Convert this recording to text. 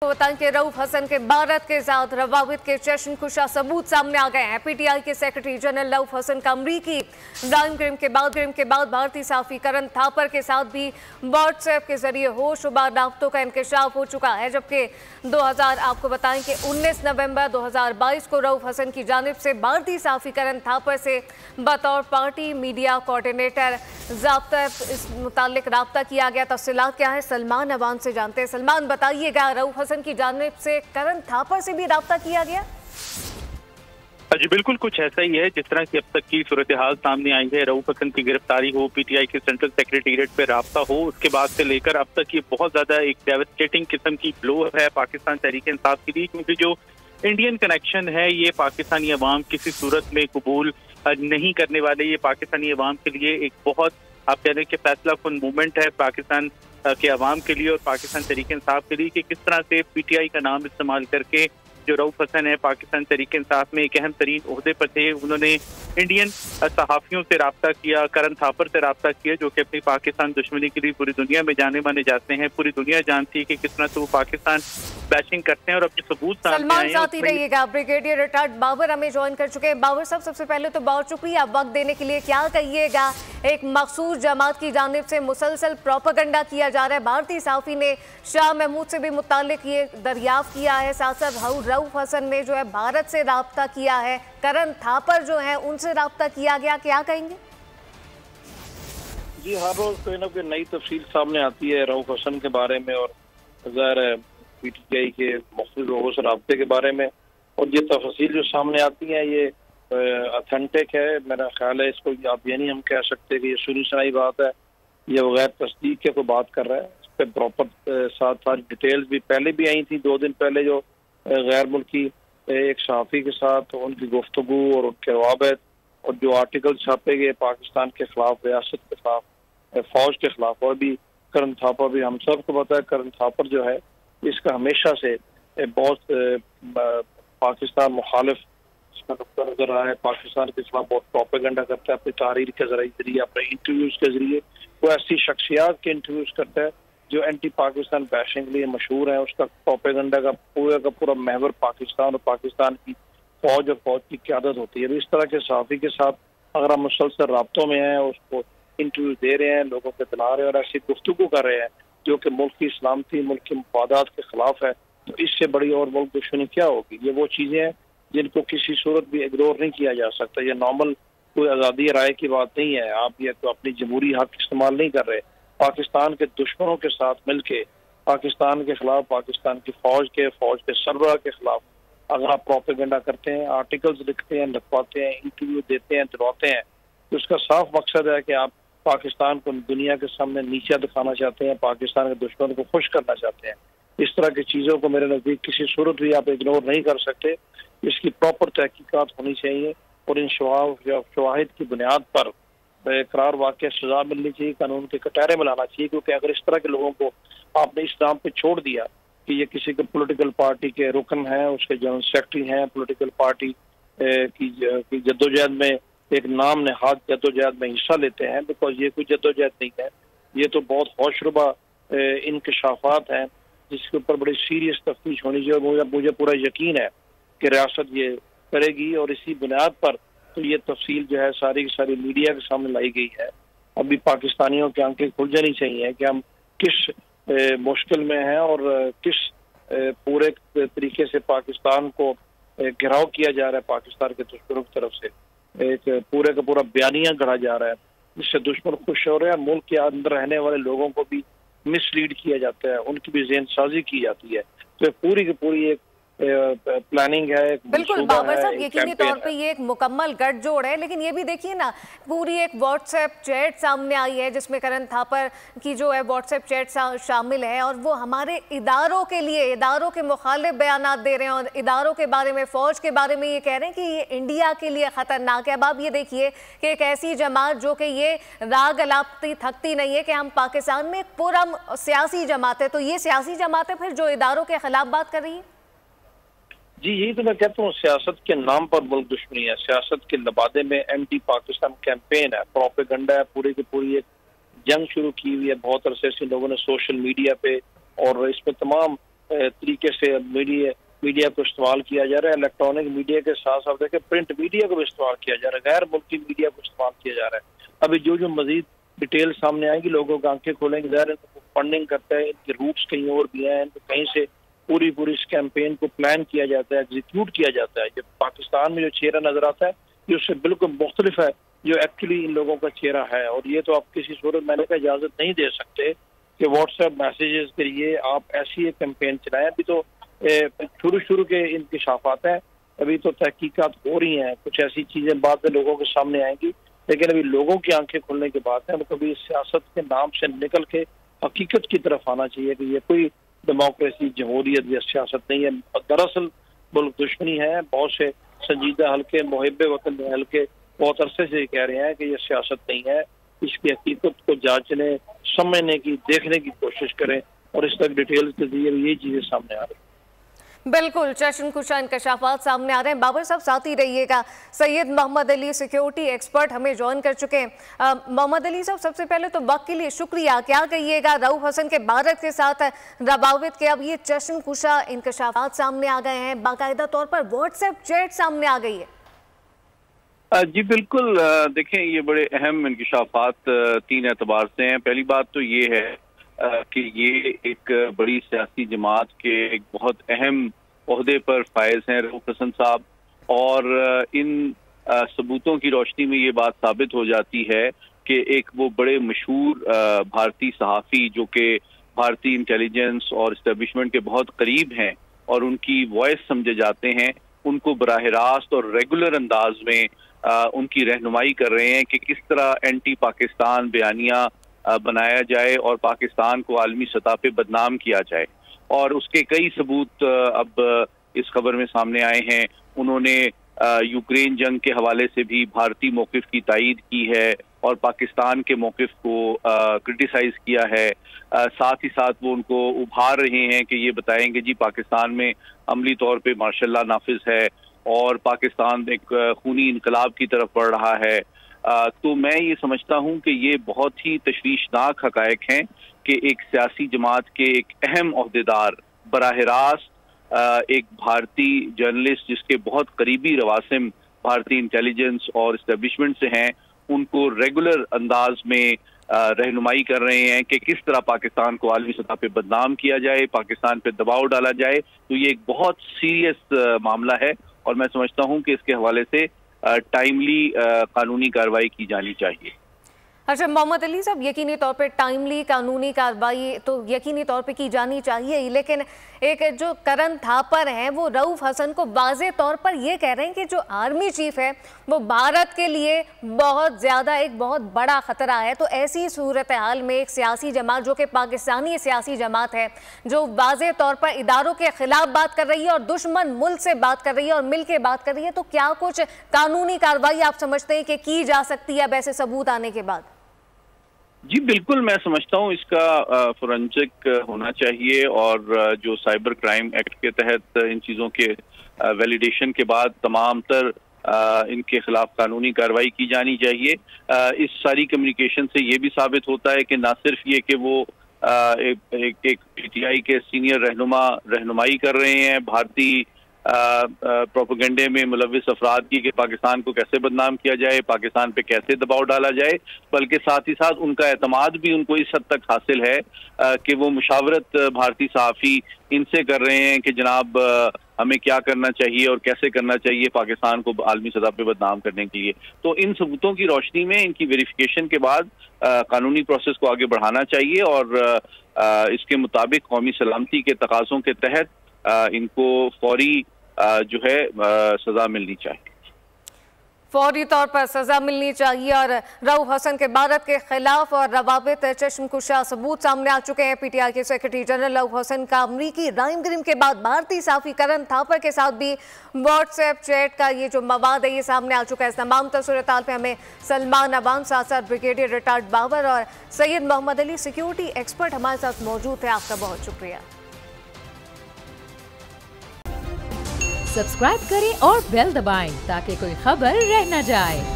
बताएं कि रऊफ हसन के भारत के साथ रवाबित के चश्म कुशा सबूत सामने आ गए हैं। पीटीआई के सेक्रेटरी जनरल रऊफ हसन का अमरीकी ग्रिम के बाद भारतीय साफी करण थापर के साथ भी व्हाट्सएप के जरिए होशरुबा राब्तों का इंकशाफ हो चुका है। जबकि आपको बताएं कि 19 नवंबर 2022 को रऊफ हसन की जानिब से भारतीय साफी करण थापर से बतौर पार्टी मीडिया कोऑर्डिनेटर इस मुतालिक राब्ता किया गया। तफसीलात क्या है, सलमान अवान से जानते हैं। सलमान, बताइएगा, रऊफ हसन की जानिब से करण थापर से भी राब्ता किया गया? जी बिल्कुल, कुछ ऐसा ही है। जिस तरह की अब तक की सूरत हाल सामने आई है, रऊफ हसन की गिरफ्तारी हो, पीटीआई के सेंट्रल सेक्रेटेरिएट पे राब्ता हो, उसके बाद से लेकर अब तक ये बहुत ज्यादा एक डेवास्टेटिंग किस्म की ब्लो है पाकिस्तान तहरीक इंसाफ के लिए, क्योंकि जो इंडियन कनेक्शन है ये पाकिस्तानी अवाम किसी सूरत में कबूल नहीं करने वाले। ये पाकिस्तानी अवाम के लिए एक बहुत, आप कह रहे हैं कि फैसला कुन मूवमेंट है पाकिस्तान के अवाम के लिए और पाकिस्तान तहरीक इंसाफ के लिए, कि किस तरह से पीटीआई का नाम इस्तेमाल करके जो रऊफ हसन है पाकिस्तान तहरीक इंसाफ में एक अहम तरीन ओहदे पर थे, उन्होंने इंडियन सहाफ़ियों से राब्ता किया, करण थापर से राब्ता किया, जो कि अपनी पाकिस्तान दुश्मनी के लिए पूरी दुनिया में जाने माने जाते हैं। पूरी दुनिया जानती है कि किस तरह से वो पाकिस्तान बैशिंग करते हैं और अपने सबूत सामने आए हैं। साथ ही रहिएगा, ब्रिगेडियर रिटायर्ड बाबर हमें ज्वाइन कर चुके हैं। बाबर साहब, सबसे पहले तो बहुत शुक्रिया वक्त देने के लिए। क्या कहिएगा, एक मखसूस जमात की जानिब से मुसलसल प्रोपेगेंडा किया जा रहा है। भारतीय साफी ने शाह महमूद से भी मुतालिक ये दरियाफ्त किया है, साथ साथ रऊफ हसन ने जो है भारत से राब्ता किया है, करण थापर जो है उनसे राब्ता किया गया। क्या कहेंगे? जी, हर रोज कोई ना कोई नई तफसील सामने आती है रऊफ हसन के बारे में और ज़ाहिर है पीटीआई के मुख्तलिफ लोगों से राब्ते के बारे में, और ये तफसील जो सामने आती है ये ऑथेंटिक है। मेरा ख्याल है इसको आप ये नहीं हम कह सकते कि ये सुनी सुनाई बात है, ये बगैर तस्दीक के कोई बात कर रहा है। इस पर प्रॉपर सारी डिटेल्स भी पहले भी आई थी, 2 दिन पहले जो गैर मुल्की एक सहाफ़ी के साथ उनकी गुफ्तगू और उनके रवाबत और जो आर्टिकल छापे गए पाकिस्तान के खिलाफ, रियासत के खिलाफ, फौज के खिलाफ, और भी करण थापर भी हम सबको पता है करण थापर जो है इसका हमेशा से बहुत पाकिस्तान मुखालिफ इसका नुक्ता नजर रहा है। पाकिस्तान के खिलाफ बहुत प्रोपेगेंडा करता है अपनी तहरीर के जरिए, अपने इंटरव्यूज के जरिए। वो ऐसी शख्सियात के इंटरव्यूज करता है जो एंटी पाकिस्तान बैशिंग के लिए मशहूर है। उसका प्रोपेगेंडा का पूरा महवर पाकिस्तान और पाकिस्तान की फौज और फौज की क़यादत होती है। इस तरह के सहाफ़ी के साथ अगर हम मुसलसल राब्तों में हैं, उसको इंटरव्यू दे रहे हैं, लोगों को दिला रहे हैं और ऐसी गुफ्तगू कर रहे हैं जो कि मुल्क की सलामती, मुल्क के मफादात के खिलाफ है, तो इससे बड़ी और मुल्क दुश्मनी क्या होगी? ये वो चीज़ें हैं जिनको किसी सूरत भी इग्नोर नहीं किया जा सकता। ये नॉर्मल कोई आज़ादी राय की बात नहीं है। आप ये तो अपनी जमहूरी हक इस्तेमाल नहीं कर रहे। पाकिस्तान के दुश्मनों के साथ मिलके पाकिस्तान के खिलाफ, पाकिस्तान की फौज के सरबराह के खिलाफ अगर आप प्रोपेगेंडा करते हैं, आर्टिकल्स लिखते हैं, लिखवाते हैं, इंटरव्यू देते हैं, दिलवाते हैं, तो उसका साफ मकसद है कि आप पाकिस्तान को दुनिया के सामने नीचा दिखाना चाहते हैं, पाकिस्तान के दुश्मनों को खुश करना चाहते हैं। इस तरह की चीज़ों को मेरे नज़दीक किसी सूरत भी आप इग्नोर नहीं कर सकते। इसकी प्रॉपर तहकीकात होनी चाहिए और इन शवाहिद की बुनियाद पर इकरार वाक़या सजा मिलनी चाहिए, कानून के कटहरे में लाना चाहिए। क्योंकि अगर इस तरह के लोगों को आपने इस नाम पे छोड़ दिया कि ये किसी के पॉलिटिकल पार्टी के रुकन हैं, उसके जनरल सेक्रेटरी हैं, पॉलिटिकल पार्टी की जद्दोजहद में एक नाम नहाद जद्दोजहद में हिस्सा लेते हैं, बिकॉज ये कोई जद्दोजहद नहीं है, ये तो बहुत होशरुबा इंकशाफात हैं जिसके ऊपर बड़ी सीरियस तफ्तीश होनी चाहिए। मुझे पूरा यकीन है कि रियासत ये करेगी और इसी बुनियाद पर तो ये तफसील जो है सारी की सारी मीडिया के सामने लाई गई है। अभी पाकिस्तानियों की आंखें खुल जानी चाहिए कि हम किस मुश्किल में हैं और किस पूरे तरीके से पाकिस्तान को घिराव किया जा रहा है पाकिस्तान के दुश्मनों की तरफ से। एक पूरे का पूरा बयानिया गढ़ा जा रहा है जिससे दुश्मन खुश हो रहे हैं। मुल्क के अंदर रहने वाले लोगों को भी मिसलीड किया जाता है, उनकी भी ज़हन साजी की जाती है। तो पूरी की पूरी एक प्लानिंग है। बिल्कुल बाबर साहब, यकीनी तौर पे ये एक मुकम्मल गठजोड़ है, लेकिन ये भी देखिए ना, पूरी एक व्हाट्सएप चैट सामने आई है जिसमें करण थापर की जो है व्हाट्सएप चैट शामिल है और वो हमारे इदारों के लिए, इदारों के मुखालिफ बयानात दे रहे हैं और इदारों के बारे में, फौज के बारे में ये कह रहे हैं कि ये इंडिया के लिए खतरनाक है। अब आप ये देखिए कि एक ऐसी जमात जो कि ये राग अलापती थकती नहीं है कि हम पाकिस्तान में एक पूरा सियासी जमात है, तो ये सियासी जमात है फिर जो इदारों के खिलाफ बात कर रही है। जी, यही तो मैं कहता हूँ, सियासत के नाम पर मुल्क दुश्मनी है, सियासत के लबादे में एंटी पाकिस्तान कैंपेन है, प्रोपेगेंडा है, पूरी की पूरी एक जंग शुरू की हुई है बहुत अरसे से लोगों ने सोशल मीडिया पे, और इसमें तमाम तरीके से मीडिया को इस्तेमाल किया जा रहा है। इलेक्ट्रॉनिक मीडिया के साथ साथ देखें प्रिंट मीडिया को भी इस्तेमाल किया जा रहा है, गैर मुल्की मीडिया को इस्तेमाल किया जा रहा है। अभी जो मजीद डिटेल सामने आएगी, लोगों को आंखें खोलेंगे, ज़ाहिर है फंडिंग करता है, इनके रूट्स कहीं और भी हैं, इनको कहीं से पूरी इस कैंपेन को प्लान किया जाता है, एग्जीक्यूट किया जाता है। जब पाकिस्तान में जो चेहरा नजर आता है ये उससे बिल्कुल मुख्तलिफ है जो एक्चुअली इन लोगों का चेहरा है। और ये तो आप किसी सूरत मैंने का इजाजत नहीं दे सकते कि व्हाट्सएप मैसेजेस के लिए आप ऐसी एक कैंपेन चलाएं। अभी तो शुरू के इंकशाफात हैं, अभी तो तहकीकात हो रही हैं, कुछ ऐसी चीजें बाद में लोगों के सामने आएंगी, लेकिन अभी लोगों की आंखें खुलने की बात है। कभी सियासत के नाम से निकल के हकीकत की तरफ आना चाहिए कि ये कोई डेमोक्रेसी, जमहूरियत या सियासत नहीं है, दरअसल मुल्क दुश्मनी है। बहुत से संजीदा हल्के, मुहिब्बे वतन हल्के बहुत अरसे से कह रहे हैं कि ये सियासत नहीं है। इसकी हकीकत को जांचने, समझने की, देखने की कोशिश करें और इस तक डिटेल्स के जरिए ये चीजें सामने आ रही हैं। बिल्कुल चशन कुशा इंकशाफात सामने आ रहे हैं। बाबर साहब साथ ही रहिएगा। सैयद मोहम्मद अली सिक्योरिटी एक्सपर्ट हमें ज्वाइन कर चुके हैं। मोहम्मद अली साहब, सबसे पहले तो वक्त के लिए शुक्रिया। क्या कहिएगा रऊफ हसन के भारत के साथ रवाबित के अब ये चशन कुशा इंकशाफात सामने आ गए हैं, बाकायदा तौर पर व्हाट्सएप चैट सामने आ गई है? जी बिल्कुल, देखें ये बड़े अहम इंकशाफात 3 एतबार से हैं। पहली बात तो ये है कि ये एक बड़ी सियासी जमात के एक बहुत अहम ओहदे पर फायज हैं रऊफ हसन साहब, और इन सबूतों की रोशनी में ये बात साबित हो जाती है कि एक वो बड़े मशहूर भारतीय सहाफ़ी जो कि भारतीय इंटेलिजेंस और इस्टेब्लिशमेंट के बहुत करीब हैं और उनकी वॉइस समझे जाते हैं, उनको बराह रास्त और रेगुलर अंदाज में उनकी रहनुमाई कर रहे हैं कि किस तरह एंटी पाकिस्तान बयानिया बनाया जाए और पाकिस्तान को आलमी सतह पे बदनाम किया जाए। और उसके कई सबूत अब इस खबर में सामने आए हैं। उन्होंने यूक्रेन जंग के हवाले से भी भारतीय मौक़िफ़ की तायीद की है और पाकिस्तान के मौक़िफ़ को क्रिटिसाइज़ किया है। साथ ही साथ वो उनको उभार रहे हैं कि ये बताएंगे जी पाकिस्तान में अमली तौर पे मार्शल लॉ नाफिज है और पाकिस्तान एक खूनी इनकलाब की तरफ बढ़ रहा है। तो मैं ये समझता हूँ कि ये बहुत ही तशवीशनाक हक़ाइक़ हैं कि एक सियासी जमात के एक अहम ओहदेदार बराह रास्त एक भारतीय जर्नलिस्ट जिसके बहुत करीबी रवासिम भारतीय इंटेलिजेंस और इस्टेब्लिशमेंट से हैं, उनको रेगुलर अंदाज में रहनुमाई कर रहे हैं कि किस तरह पाकिस्तान को आलमी सतह पे बदनाम किया जाए, पाकिस्तान पे दबाव डाला जाए। तो ये एक बहुत सीरियस मामला है और मैं समझता हूँ कि इसके हवाले से टाइमली कानूनी कार्रवाई की जानी चाहिए। अच्छा मोहम्मद अली साहब, यकीनी तौर पे टाइमली कानूनी कार्रवाई तो यकीनी तौर पे की जानी चाहिए ही, लेकिन एक जो करण थापर हैं वो रऊफ हसन को वाज़े तौर पर ये कह रहे हैं कि जो आर्मी चीफ है वो भारत के लिए बहुत ज़्यादा एक बहुत बड़ा ख़तरा है। तो ऐसी सूरत हाल में एक सियासी जमात जो कि पाकिस्तानी सियासी जमात है, जो वाज़े तौर पर इदारों के ख़िलाफ़ बात कर रही है और दुश्मन मुल्क से बात कर रही है और मिल के बात कर रही है, तो क्या कुछ कानूनी कार्रवाई आप समझते हैं कि की जा सकती है अब ऐसे सबूत आने के बाद? जी बिल्कुल, मैं समझता हूँ इसका फोरेंसिक होना चाहिए और जो साइबर क्राइम एक्ट के तहत इन चीज़ों के वैलिडेशन के बाद तमाम तर इनके खिलाफ कानूनी कार्रवाई की जानी चाहिए। इस सारी कम्युनिकेशन से ये भी साबित होता है कि ना सिर्फ ये कि वो एक पीटीआई के सीनियर रहनुमाई कर रहे हैं भारतीय प्रोपेगेंडे में मुलविस अफराद की कि पाकिस्तान को कैसे बदनाम किया जाए, पाकिस्तान पे कैसे दबाव डाला जाए, बल्कि साथ ही साथ उनका एतमाद भी उनको इस हद तक हासिल है कि वो मुशावरत भारतीय सहाफ़ी इनसे कर रहे हैं कि जनाब हमें क्या करना चाहिए और कैसे करना चाहिए पाकिस्तान को आलमी सतह पे बदनाम करने के लिए। तो इन सबूतों की रोशनी में इनकी वेरिफिकेशन के बाद कानूनी प्रोसेस को आगे बढ़ाना चाहिए और इसके मुताबिक कौमी सलामती के तकाज़ों के तहत इनको फौरी जो है सजा मिलनी चाहिए, फौरी तौर पर सजा मिलनी चाहिए। और रऊफ हसन के भारत के खिलाफ और रवाबित चश्मकुशा सबूत सामने आ चुके हैं। पीटीआई के सेक्रेटरी जनरल रऊफ हसन का अमरीकी राइम के बाद भारतीय सहाफ़ी करण थापर के साथ भी व्हाट्सएप चैट का ये जो मवाद है ये सामने आ चुका है। इस तमाम सूरत पे हमें सलमान अवान, साथ साथ ब्रिगेडियर रिटायर्ड बाबर और सैयद मोहम्मद अली सिक्योरिटी एक्सपर्ट हमारे साथ मौजूद है। आपका बहुत शुक्रिया। सब्सक्राइब करें और बेल दबाएं ताकि कोई खबर रह न जाए।